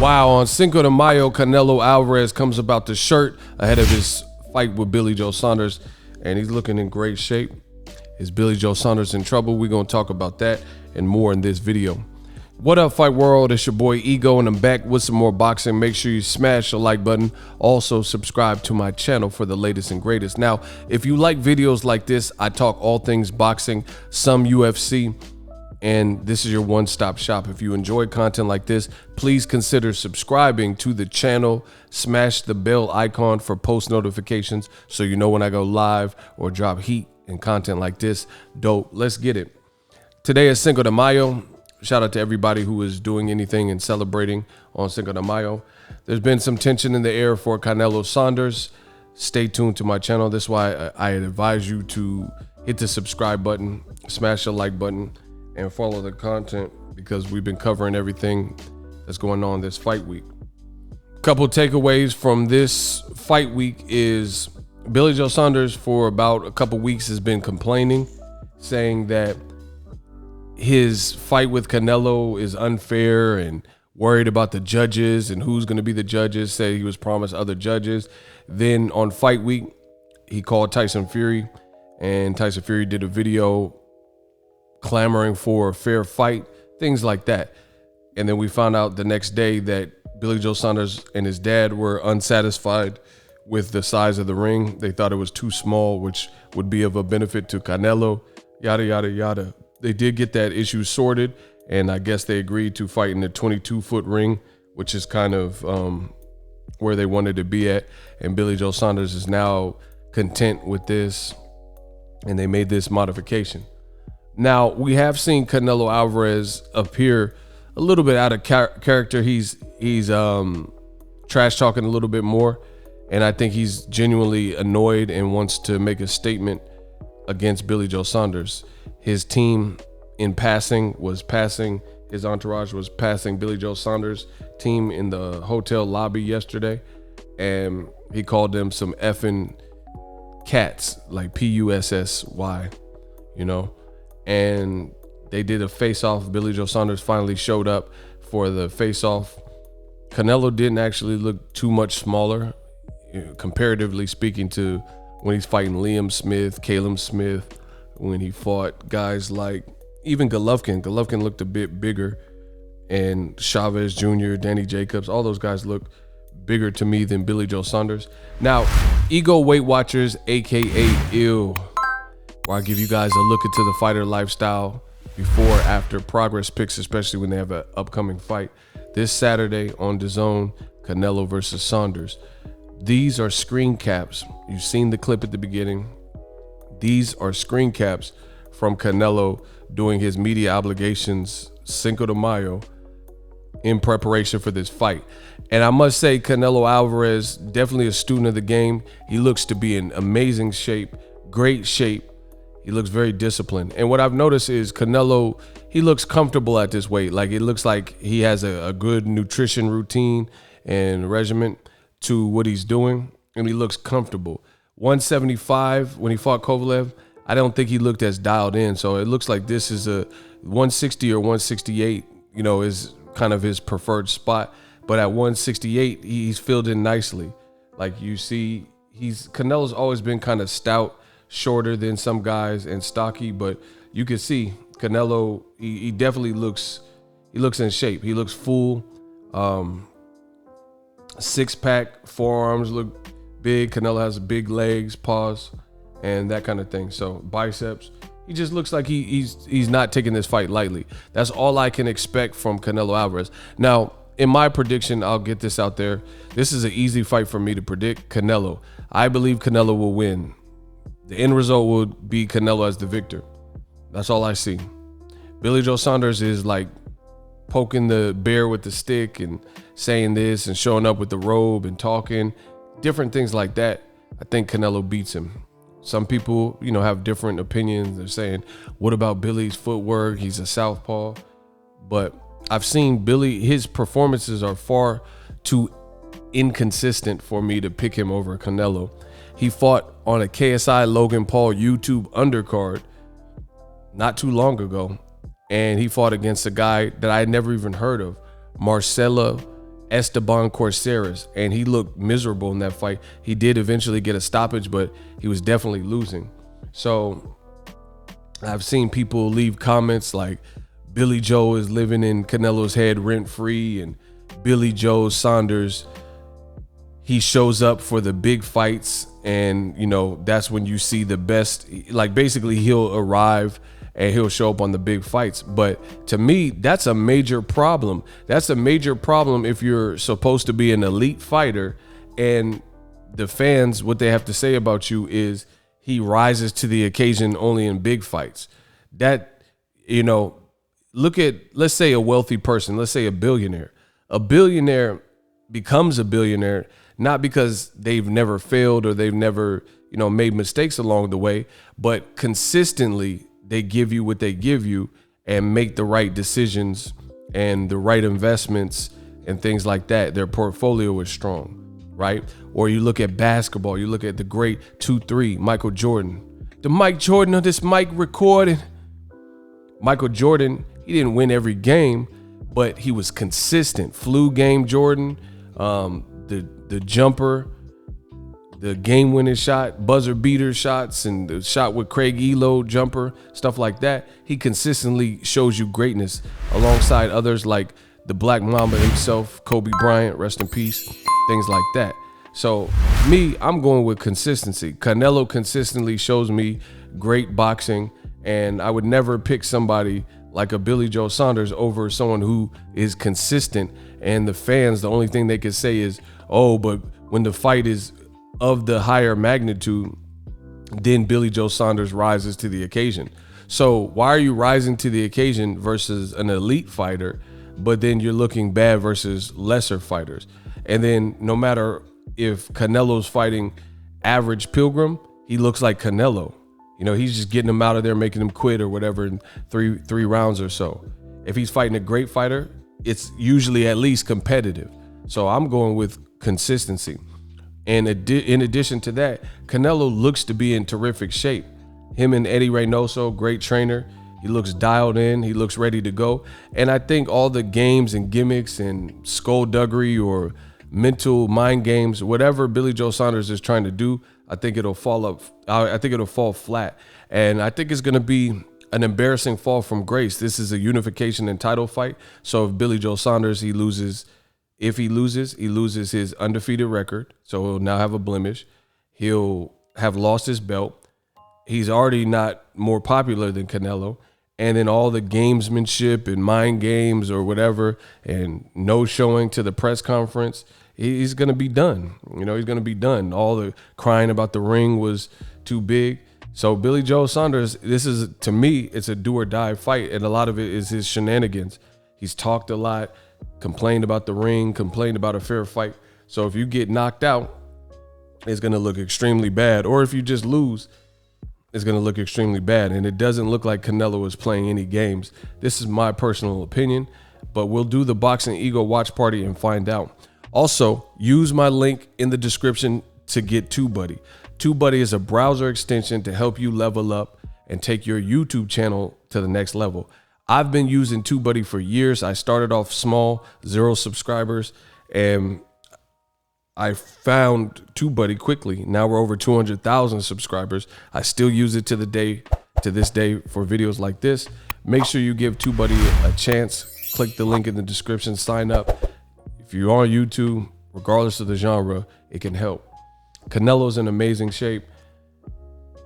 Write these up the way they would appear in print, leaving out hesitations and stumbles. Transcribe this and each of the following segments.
Wow, on Cinco de Mayo, Canelo Alvarez comes about the shirt ahead of his fight with Billy Joe Saunders, and he's looking in great shape. Is Billy Joe Saunders in trouble? We're going to talk about that and more in this video. What up, Fight World? It's your boy Ego, and I'm back with some more boxing. Make sure you smash the like button. Also, subscribe to my channel for the latest and greatest. Now, if you like videos like this, I talk all things boxing, some UFC, and this is your one-stop shop. If you enjoy content like this, please consider subscribing to the channel. Smash the bell icon for post notifications so you know when I go live or drop heat and content like this. Dope. Let's get it. Today is Cinco de Mayo. Shout out to everybody who is doing anything and celebrating on Cinco de Mayo. There's been some tension in the air for Canelo Saunders. Stay tuned to my channel. That's why I advise you to hit the subscribe button, smash the like button, and follow the content because we've been covering everything that's going on this fight week. Couple takeaways from this fight week is Billy Joe Saunders for about a couple weeks has been complaining, saying that his fight with Canelo is unfair and worried about the judges and who's going to be the judges. Said he was promised other judges. Then on fight week, he called Tyson Fury, and Tyson Fury did a video clamoring for a fair fight, things like that. And then we found out the next day that Billy Joe Saunders and his dad were unsatisfied with the size of the ring. They thought it was too small, which would be of a benefit to Canelo, yada, yada, yada. They did get that issue sorted, and I guess they agreed to fight in the 22-foot ring, which is kind of where they wanted to be at. And Billy Joe Saunders is now content with this, and they made this modification. Now, we have seen Canelo Alvarez appear a little bit out of character. He's trash talking a little bit more, and I think he's genuinely annoyed and wants to make a statement against Billy Joe Saunders. His team in passing was passing, his entourage was passing Billy Joe Saunders' team in the hotel lobby yesterday, and he called them some effing cats, like P-U-S-S-Y, you know? And they did a face-off. Billy Joe Saunders finally showed up for the face-off. Canelo didn't actually look too much smaller, comparatively speaking, to when he's fighting Liam Smith, Caleb Smith, when he fought guys like even Golovkin. Golovkin looked a bit bigger, and Chavez Jr., Danny Jacobs, all those guys look bigger to me than Billy Joe Saunders. Now, Ego Weight Watchers, aka Ill, where I give you guys a look into the fighter lifestyle before, after, progress pics, especially when they have an upcoming fight. This Saturday on DAZN, Canelo versus Saunders. These are screen caps. You've seen the clip at the beginning. These are screen caps from Canelo doing his media obligations Cinco de Mayo in preparation for this fight. And I must say, Canelo Alvarez, definitely a student of the game. He looks to be in amazing shape, great shape. He looks very disciplined. And what I've noticed is Canelo, he looks comfortable at this weight. Like, it looks like he has a good nutrition routine and regimen to what he's doing, and he looks comfortable. 175, when he fought Kovalev, I don't think he looked as dialed in. So it looks like this is a 160 or 168, you know, is kind of his preferred spot. But at 168, he's filled in nicely. Like, you see, Canelo's always been kind of stout, shorter than some guys, and stocky, but you can see Canelo, he definitely looks in shape. He looks full. Six-pack, forearms look big. Canelo has big legs, paws, and that kind of thing. So biceps. He just looks like he's not taking this fight lightly. That's all I can expect from Canelo Alvarez. Now, in my prediction, I'll get this out there. This is an easy fight for me to predict. Canelo. I believe Canelo will win. The end result will be Canelo as the victor. That's all I see. Billy Joe Saunders is like poking the bear with the stick and saying this and showing up with the robe and talking, different things like that. I think Canelo beats him. Some people, you know, have different opinions. They're saying, what about Billy's footwork? He's a southpaw. But I've seen Billy, his performances are far too inconsistent for me to pick him over Canelo. He fought on a KSI Logan Paul YouTube undercard not too long ago, and he fought against a guy that I had never even heard of, Marcelo Esteban Corceras, and he looked miserable in that fight. He did eventually get a stoppage, but he was definitely losing. So I've seen people leave comments like Billy Joe is living in Canelo's head rent free, and Billy Joe Saunders, he shows up for the big fights, and that's when you see the best. Like, basically he'll arrive and he'll show up on the big fights. But to me, that's a major problem. That's a major problem if you're supposed to be an elite fighter, and the fans, what they have to say about you is he rises to the occasion only in big fights. That, look at, let's say a wealthy person, let's say a billionaire. A billionaire becomes a billionaire not because they've never failed or they've never, made mistakes along the way, but consistently they give you what they give you and make the right decisions and the right investments and things like that. Their portfolio is strong, right? Or you look at basketball, you look at the great 2-3, Michael Jordan. The Mike Jordan of this mic recording. Michael Jordan, he didn't win every game, but he was consistent. Flu game Jordan, the jumper, the game-winning shot, buzzer beater shots, and the shot with Craig Elo jumper, stuff like that. He consistently shows you greatness alongside others like the Black Mamba himself, Kobe Bryant, rest in peace, things like that. So me, I'm going with consistency. Canelo consistently shows me great boxing, and I would never pick somebody like a Billy Joe Saunders over someone who is consistent. And the fans, the only thing they could say is, oh, but when the fight is of the higher magnitude, then Billy Joe Saunders rises to the occasion. So why are you rising to the occasion versus an elite fighter, but then you're looking bad versus lesser fighters? And then no matter if Canelo's fighting average Pilgrim, he looks like Canelo. He's just getting him out of there, making him quit or whatever in three rounds or so. If he's fighting a great fighter, it's usually at least competitive. So I'm going with consistency. And in addition to that, Canelo looks to be in terrific shape. Him and Eddie Reynoso, great trainer. He looks dialed in. He looks ready to go. And I think all the games and gimmicks and skullduggery or mental mind games, whatever Billy Joe Saunders is trying to do, I think it'll fall flat. And I think it's going to be an embarrassing fall from grace. This is a unification and title fight. So if Billy Joe Saunders, he loses his undefeated record. So he'll now have a blemish. He'll have lost his belt. He's already not more popular than Canelo. And then all the gamesmanship and mind games or whatever, and no showing to the press conference, he's going to be done. He's going to be done. All the crying about the ring was too big. So Billy Joe Saunders, to me, it's a do or die fight. And a lot of it is his shenanigans. He's talked a lot, complained about the ring, complained about a fair fight. So if you get knocked out, it's going to look extremely bad. Or if you just lose, it's going to look extremely bad. And it doesn't look like Canelo is playing any games. This is my personal opinion, but we'll do the Boxingego watch party and find out. Also, use my link in the description to get TUBEBUDDY. TUBEBUDDY is a browser extension to help you level up and take your YouTube channel to the next level. I've been using TUBEBUDDY for years. I started off small, 0 subscribers, and I found TUBEBUDDY quickly. Now we're over 200,000 subscribers. I still use it to this day for videos like this. Make sure you give TUBEBUDDY a chance. Click the link in the description, sign up. If you're on YouTube, regardless of the genre, it can help. Canelo's in amazing shape.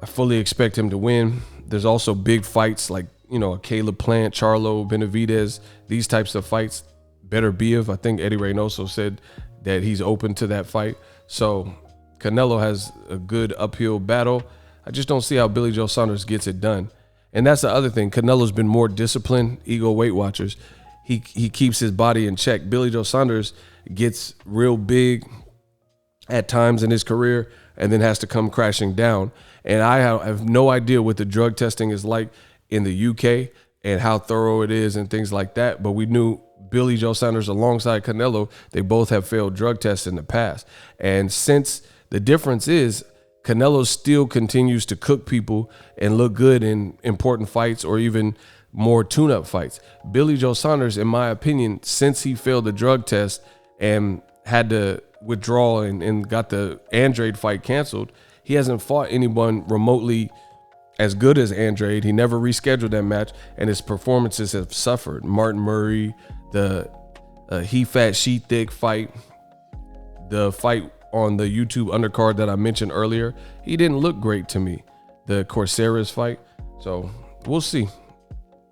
I fully expect him to win. There's also big fights like, a Caleb Plant, Charlo, Benavidez, these types of fights. Better Biev. I think Eddie Reynoso said that he's open to that fight. So Canelo has a good uphill battle. I just don't see how Billy Joe Saunders gets it done. And that's the other thing. Canelo's been more disciplined. Ego Weight Watchers. He keeps his body in check. Billy Joe Saunders gets real big at times in his career and then has to come crashing down. And I have no idea what the drug testing is like in the UK and how thorough it is and things like that. But we knew Billy Joe Saunders alongside Canelo, they both have failed drug tests in the past. And since the difference is Canelo still continues to cook people and look good in important fights or even more tune-up fights. Billy Joe Saunders, in my opinion, since he failed the drug test, and had to withdraw and got the Andrade fight canceled, he hasn't fought anyone remotely as good as Andrade. He never rescheduled that match, and his performances have suffered. Martin Murray, the he fat, she thick fight, the fight on the YouTube undercard that I mentioned earlier, he didn't look great to me. The Corceras fight. So we'll see.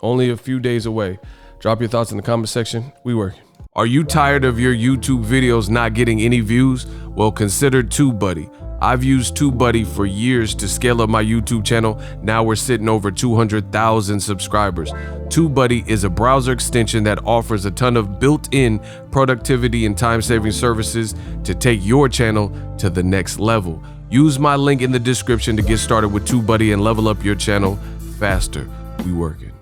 Only a few days away. Drop your thoughts in the comment section. We working. Are you tired of your YouTube videos not getting any views? Well, consider TubeBuddy. I've used TubeBuddy for years to scale up my YouTube channel. Now we're sitting over 200,000 subscribers. TubeBuddy is a browser extension that offers a ton of built-in productivity and time-saving services to take your channel to the next level. Use my link in the description to get started with TubeBuddy and level up your channel faster. We working.